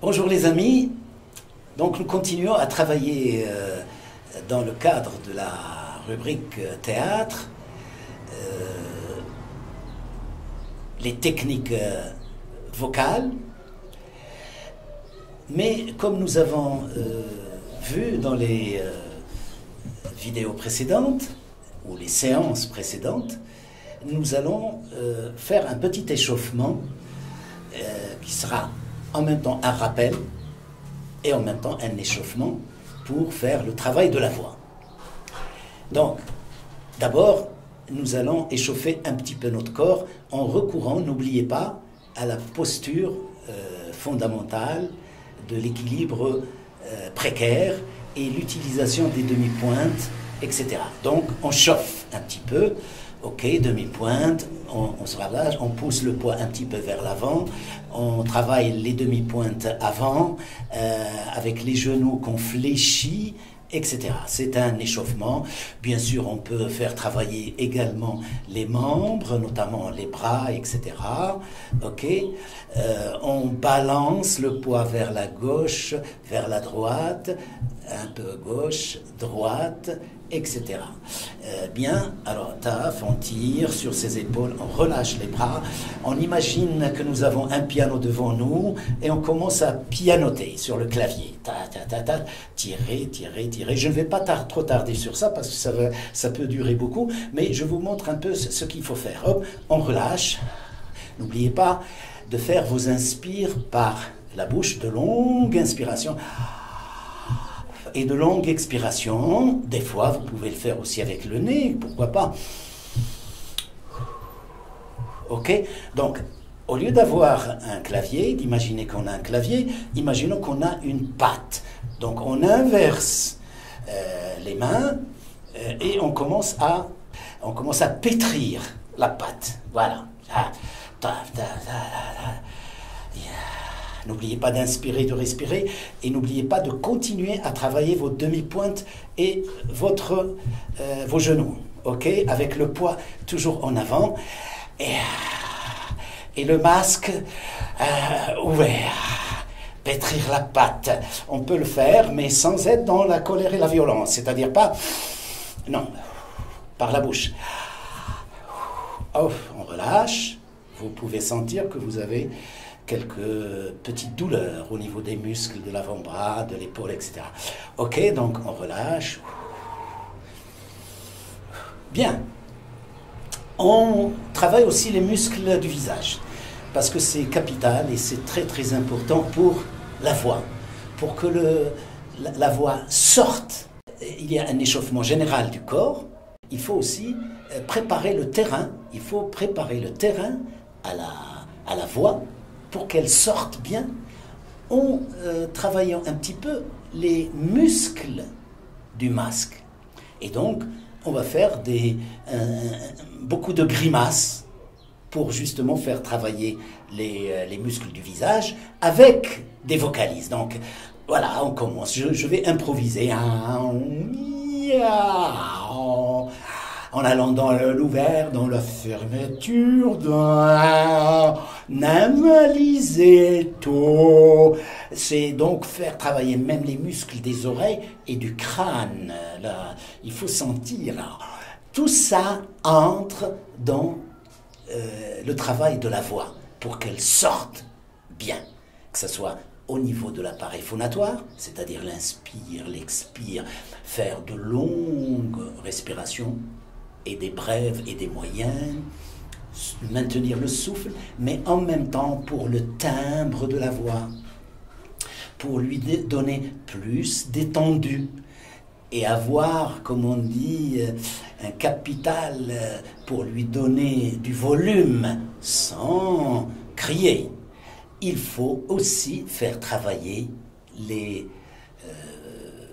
Bonjour les amis, donc nous continuons à travailler dans le cadre de la rubrique théâtre, les techniques vocales, mais comme nous avons vu dans les vidéos précédentes, ou les séances précédentes, nous allons faire un petit échauffement qui sera en même temps un rappel et en même temps un échauffement pour faire le travail de la voix. Donc, d'abord, nous allons échauffer un petit peu notre corps en recourant, n'oubliez pas, à la posture fondamentale de l'équilibre précaire et l'utilisation des demi-pointes, etc. Donc, on chauffe un petit peu. Ok, demi-pointe, on se relâche, on pousse le poids un petit peu vers l'avant, on travaille les demi-pointes avant, avec les genoux qu'on fléchit, etc. C'est un échauffement. Bien sûr, on peut faire travailler également les membres, notamment les bras, etc. Ok, on balance le poids vers la gauche, vers la droite, un peu gauche, droite, etc. Bien, alors taf, on tire sur ses épaules, on relâche les bras, on imagine que nous avons un piano devant nous et on commence à pianoter sur le clavier. Ta, ta, ta, ta, tirer, tirer, tirer. Je ne vais pas trop tarder sur ça parce que ça peut durer beaucoup, mais je vous montre un peu ce qu'il faut faire. Hop, on relâche. N'oubliez pas de faire vos inspires par la bouche, de longues inspirations et de longues expirations. Des fois, vous pouvez le faire aussi avec le nez, pourquoi pas. Ok, donc, au lieu d'avoir un clavier, d'imaginer qu'on a un clavier, imaginons qu'on a une patte. Donc, on inverse les mains et on commence à pétrir la patte. Voilà. N'oubliez pas d'inspirer, de respirer, et n'oubliez pas de continuer à travailler vos demi-pointes et vos genoux, ok, avec le poids toujours en avant, et le masque ouvert, pétrir la patte. On peut le faire, mais sans être dans la colère et la violence, c'est-à-dire pas, non, par la bouche. Oh, on relâche, vous pouvez sentir que vous avez quelques petites douleurs au niveau des muscles de l'avant-bras, de l'épaule, etc. Ok, donc on relâche. Bien. On travaille aussi les muscles du visage, parce que c'est capital et c'est très très important pour la voix. Pour que la voix sorte, il y a un échauffement général du corps. Il faut aussi préparer le terrain. Il faut préparer le terrain à la voix, pour qu'elle sorte bien, en travaillant un petit peu les muscles du masque. Et donc, on va faire beaucoup de grimaces pour justement faire travailler les muscles du visage avec des vocalises. Donc, voilà, on commence. Je vais improviser. En allant dans l'ouvert, dans la fermeture, analyser tout. C'est donc faire travailler même les muscles des oreilles et du crâne. Là, il faut sentir. Là. Tout ça entre dans le travail de la voix pour qu'elle sorte bien. Que ce soit au niveau de l'appareil phonatoire, c'est-à-dire l'inspire, l'expire, faire de longues respirations, et des brèves et des moyennes, maintenir le souffle, mais en même temps pour le timbre de la voix, pour lui donner plus d'étendue et avoir, comme on dit, un capital pour lui donner du volume sans crier. Il faut aussi faire travailler les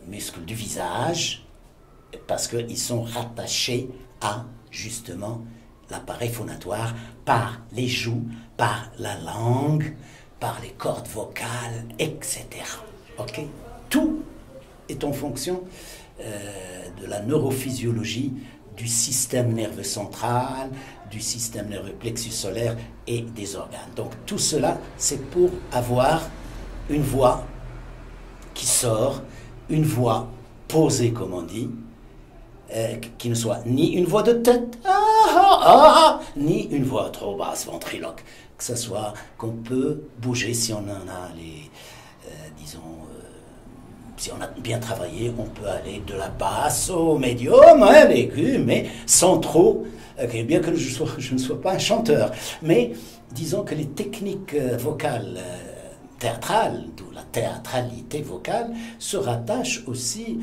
muscles du visage parce qu'ils sont rattachés à, justement, l'appareil phonatoire par les joues, par la langue, par les cordes vocales, etc. Ok? Tout est en fonction de la neurophysiologie du système nerveux central, du système nerveux plexus solaire et des organes. Donc tout cela, c'est pour avoir une voix qui sort, une voix posée, comme on dit, qui ne soit ni une voix de tête, ni une voix trop basse, ventriloque. Que ce soit qu'on peut bouger si on en a les, disons, si on a bien travaillé, on peut aller de la basse au médium, à l'aigu, mais sans trop, bien que je ne sois pas un chanteur. Mais disons que les techniques vocales théâtrales, d'où la théâtralité vocale, se rattachent aussi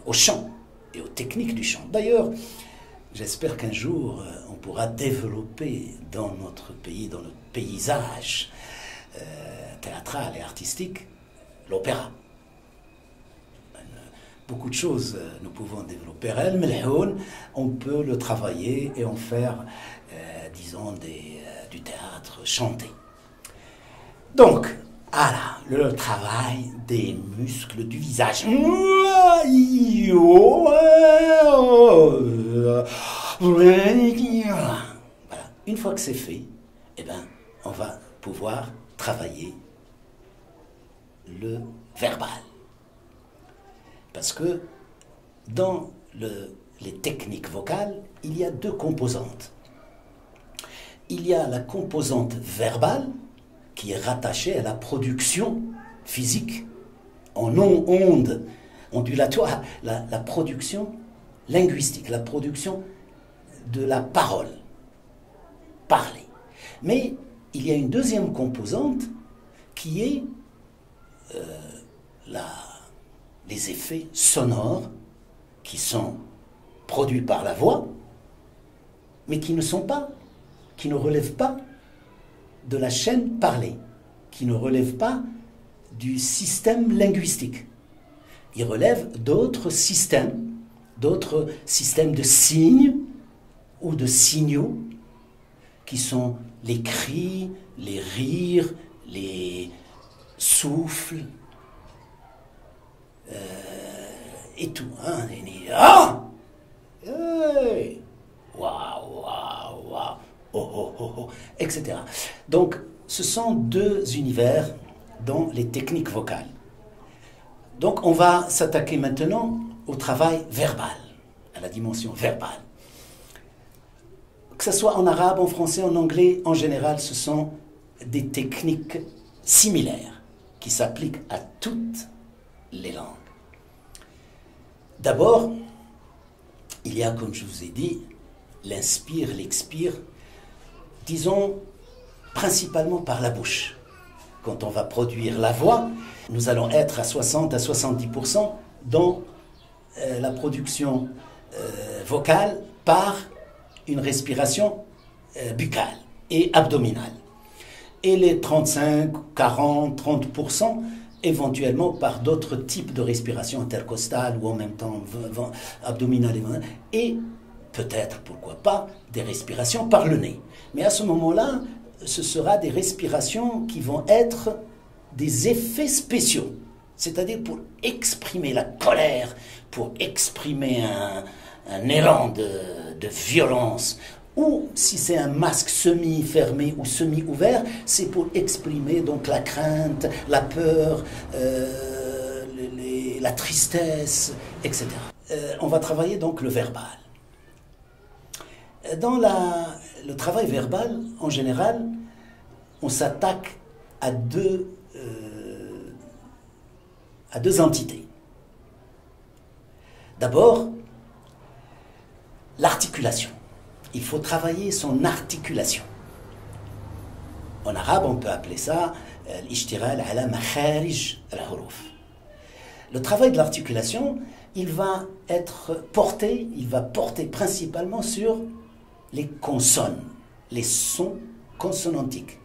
au chant et aux techniques du chant. D'ailleurs, j'espère qu'un jour, on pourra développer dans notre pays, dans notre paysage théâtral et artistique, l'opéra. Beaucoup de choses nous pouvons développer. On peut le travailler et en faire, disons, du théâtre chanté. Donc, voilà, le travail des muscles du visage. Voilà. Une fois que c'est fait, eh ben, on va pouvoir travailler le verbal. Parce que dans les techniques vocales, il y a deux composantes. Il y a la composante verbale, qui est rattachée à la production physique en ondes ondulatoires, la production linguistique, la production de la parole, parler. Mais il y a une deuxième composante qui est les effets sonores qui sont produits par la voix, mais qui ne relèvent pas de la chaîne parlée, qui ne relèvent pas du système linguistique. Ils relèvent d'autres systèmes de signes ou de signaux, qui sont les cris, les rires, les souffles, et tout. Hein, waouh, waouh, waouh, oh, oh, oh, oh, etc. Donc, ce sont deux univers dans les techniques vocales. Donc, on va s'attaquer maintenant au travail verbal, à la dimension verbale. Que ce soit en arabe, en français, en anglais, en général, ce sont des techniques similaires qui s'appliquent à toutes les langues. D'abord, il y a, comme je vous ai dit, l'inspire, l'expire, disons principalement par la bouche. Quand on va produire la voix, nous allons être à 60 à 70% dans la production vocale par une respiration buccale et abdominale. Et les 35, 40, 30%, éventuellement par d'autres types de respiration intercostale ou en même temps abdominale et peut-être, pourquoi pas, des respirations par le nez. Mais à ce moment-là, ce sera des respirations qui vont être des effets spéciaux, c'est-à-dire pour exprimer la colère, pour exprimer un élan de violence, ou si c'est un masque semi-fermé ou semi-ouvert, c'est pour exprimer donc la crainte, la peur, la tristesse, etc. On va travailler donc le verbal. Dans le travail verbal, en général, on s'attaque à deux entités. D'abord, l'articulation. Il faut travailler son articulation. En arabe, on peut appeler ça l'ishtighal ala makharij al-huruf. Le travail de l'articulation, il va porter principalement sur les consonnes, les sons consonantiques.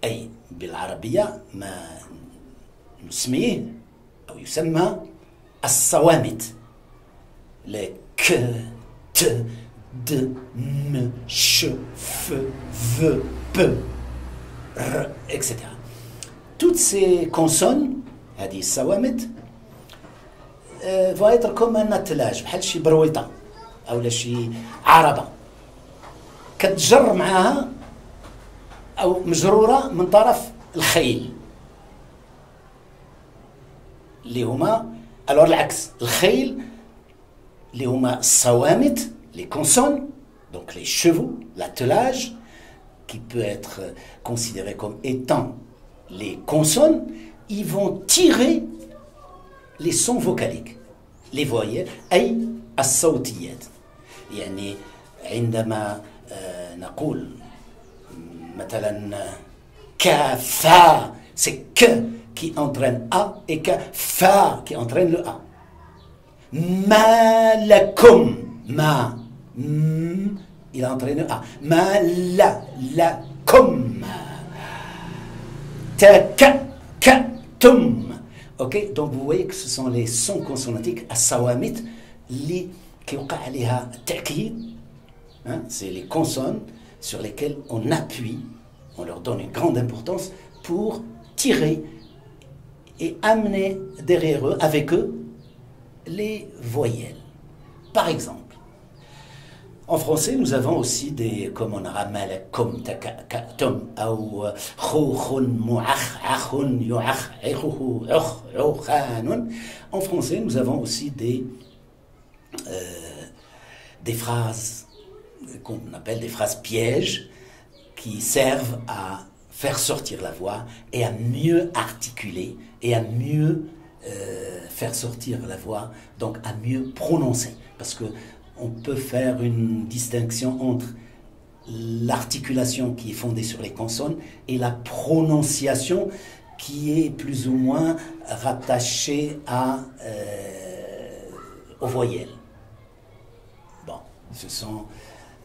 أي بالعربية ما نسميه أو يسمى الصوامت. les ك ت د م ش ف v p r etc. Toutes ces consonnes, هذه الصوامت, vont être comme un attelage, بحال شي برويطة أو شي عربة كتجر معها أو مجرورة من طرف الخيل اللي هما alors العكس الخيل اللي هما الصوامت les consonnes donc les chevaux l'attelage qui peut être considéré comme étant les consonnes ils vont tirer les sons vocaliques les voyelles أي الصوتيات يعني عندما نقول مثلا كفا c'est que qui entraîne A et que fa qui entraîne le A ma lakum ma il entraîne le A ma la comme ta ka tum ok donc vous voyez que ce sont les sons consonantiques الصوامت اللي كيوقع عليها التأكيد c'est les consonnes sur lesquelles on appuie, on leur donne une grande importance pour tirer et amener derrière eux, avec eux, les voyelles. Par exemple, en français, nous avons aussi des, comme on a comme tom, ou en français, nous avons aussi des phrases qu'on appelle des phrases pièges qui servent à faire sortir la voix et à mieux articuler et à mieux faire sortir la voix, donc à mieux prononcer. Parce qu'on peut faire une distinction entre l'articulation qui est fondée sur les consonnes et la prononciation qui est plus ou moins rattachée aux voyelles. Bon, ce sont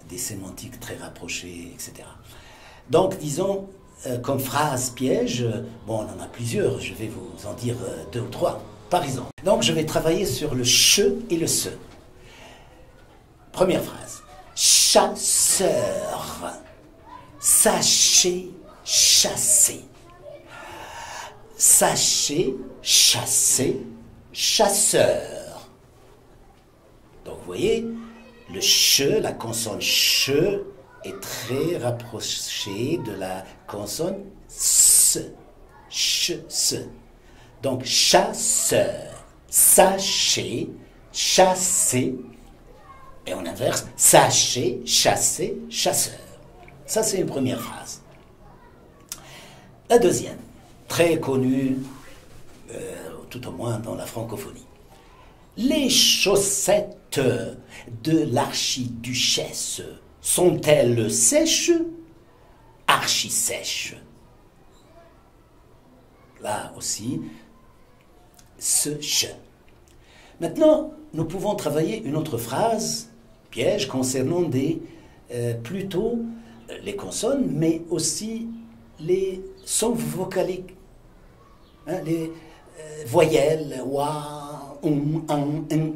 des sémantiques très rapprochées, etc. Donc, disons, comme phrase piège, bon, on en a plusieurs, je vais vous en dire 2 ou 3, par exemple. Donc, je vais travailler sur le che et le se. Première phrase. Chasseur. Sachez chasser. Sachez chasser, chasseur. Donc, vous voyez, le che, la consonne che, est très rapprochée de la consonne s. Ch, se. Donc, chasseur. Sachez, chasser. Et on inverse, sachez, chasser, chasseur. Ça, c'est une première phrase. La deuxième, très connue, tout au moins dans la francophonie. Les chaussettes de l'archiduchesse sont-elles sèches, archi-sèches? Là aussi, ce che. Maintenant, nous pouvons travailler une autre phrase, piège, concernant plutôt les consonnes, mais aussi les sons vocaliques, hein, les voyelles, wa, un.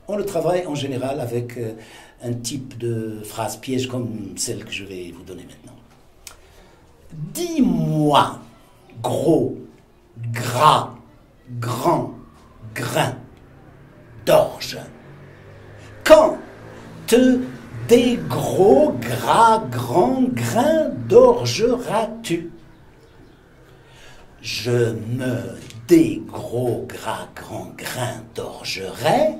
On le travaille en général avec un type de phrase piège comme celle que je vais vous donner maintenant. Dis-moi, gros, gras, grand, grain d'orge. Quand des gros, gras, grands grains d'orgeras-tu? Je me des gros, gras, grands grains d'orgerai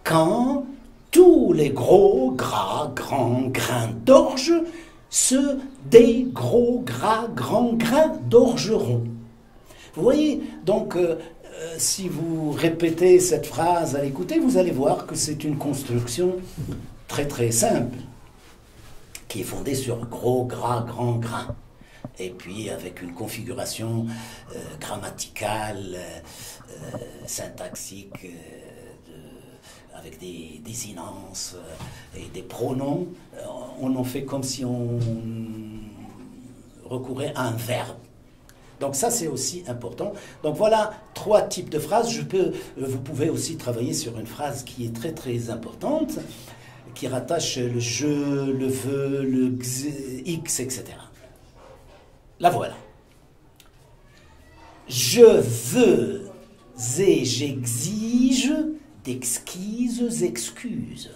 quand tous les gros, gras, grands grains d'orge se des gros, gras, grands grains d'orgeront. Vous voyez, donc, si vous répétez cette phrase à l'écouter, vous allez voir que c'est une construction très très simple, qui est fondée sur gros, gras, grand grain. Et puis avec une configuration grammaticale, syntaxique, avec des désinences et des pronoms, on en fait comme si on recourait à un verbe. Donc ça, c'est aussi important. Donc voilà 3 types de phrases. Vous pouvez aussi travailler sur une phrase qui est très très importante, qui rattache le je, le veux, le x, etc. La voilà. Je veux et j'exige d'exquises excuses.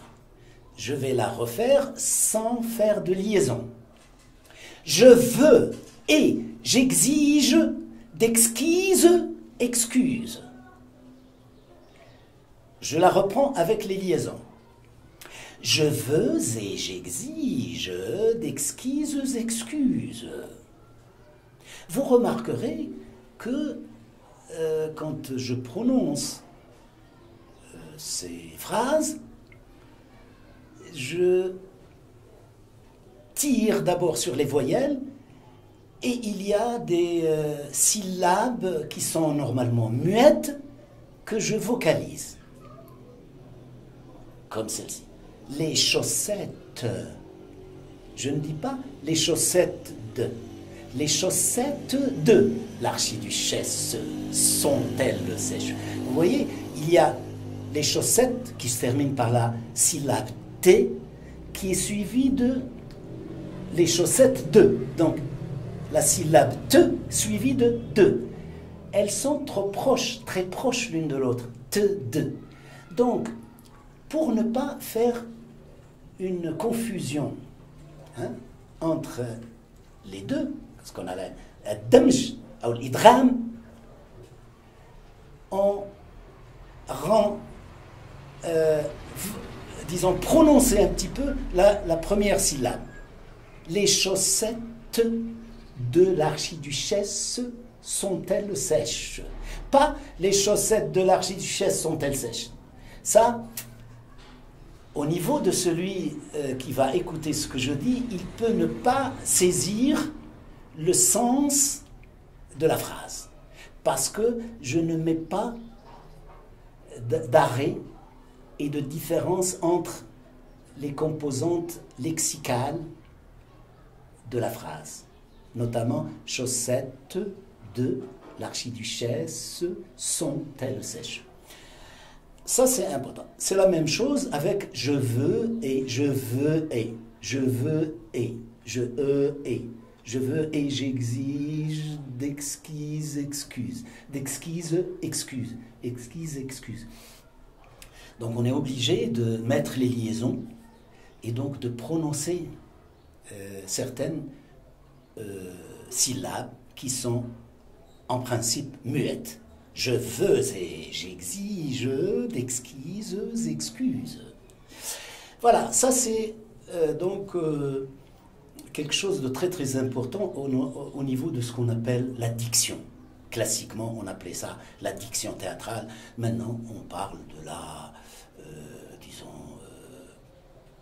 Je vais la refaire sans faire de liaison. Je veux et j'exige d'exquises excuses. Je la reprends avec les liaisons. Je veux et j'exige d'exquises excuses. Vous remarquerez que quand je prononce ces phrases, je tire d'abord sur les voyelles et il y a des syllabes qui sont normalement muettes que je vocalise. Comme celle-ci. Les chaussettes. Je ne dis pas les chaussettes de. Les chaussettes de l'archiduchesse sont-elles sèches? Vous voyez, il y a les chaussettes qui se terminent par la syllabe T qui est suivie de les chaussettes de. Donc, la syllabe T suivie de de. Elles sont trop proches, très proches l'une de l'autre. T, de. Donc, pour ne pas faire une confusion entre les deux, parce qu'on a la damj ou l'idgham, on rend, disons, prononcer un petit peu la première syllabe. Les chaussettes de l'archiduchesse sont-elles sèches? Pas les chaussettes de l'archiduchesse sont-elles sèches? Ça, au niveau de celui qui va écouter ce que je dis, il peut ne pas saisir le sens de la phrase. Parce que je ne mets pas d'arrêt et de différence entre les composantes lexicales de la phrase. Notamment, chaussettes de l'archiduchesse sont-elles sèches? Ça, c'est important. C'est la même chose avec je veux et je veux et. Je veux et. Je et. Je veux et j'exige d'exquises excuses. D'exquises excuses. Exquises excuses. Donc on est obligé de mettre les liaisons et donc de prononcer certaines syllabes qui sont en principe muettes. Je veux et j'exige d'exquises excuses. Voilà, ça c'est donc quelque chose de très très important au niveau de ce qu'on appelle la diction. Classiquement, on appelait ça la diction théâtrale. Maintenant, on parle de la,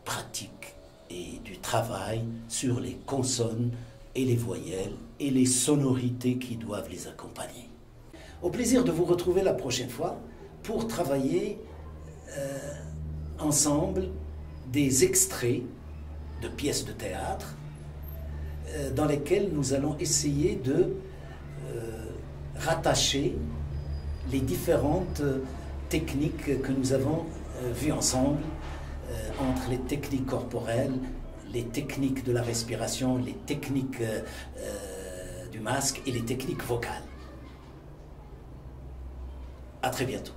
pratique et du travail sur les consonnes et les voyelles et les sonorités qui doivent les accompagner. Au plaisir de vous retrouver la prochaine fois pour travailler ensemble des extraits de pièces de théâtre dans lesquelles nous allons essayer de rattacher les différentes techniques que nous avons vues ensemble, entre les techniques corporelles, les techniques de la respiration, les techniques du masque et les techniques vocales. À très bientôt.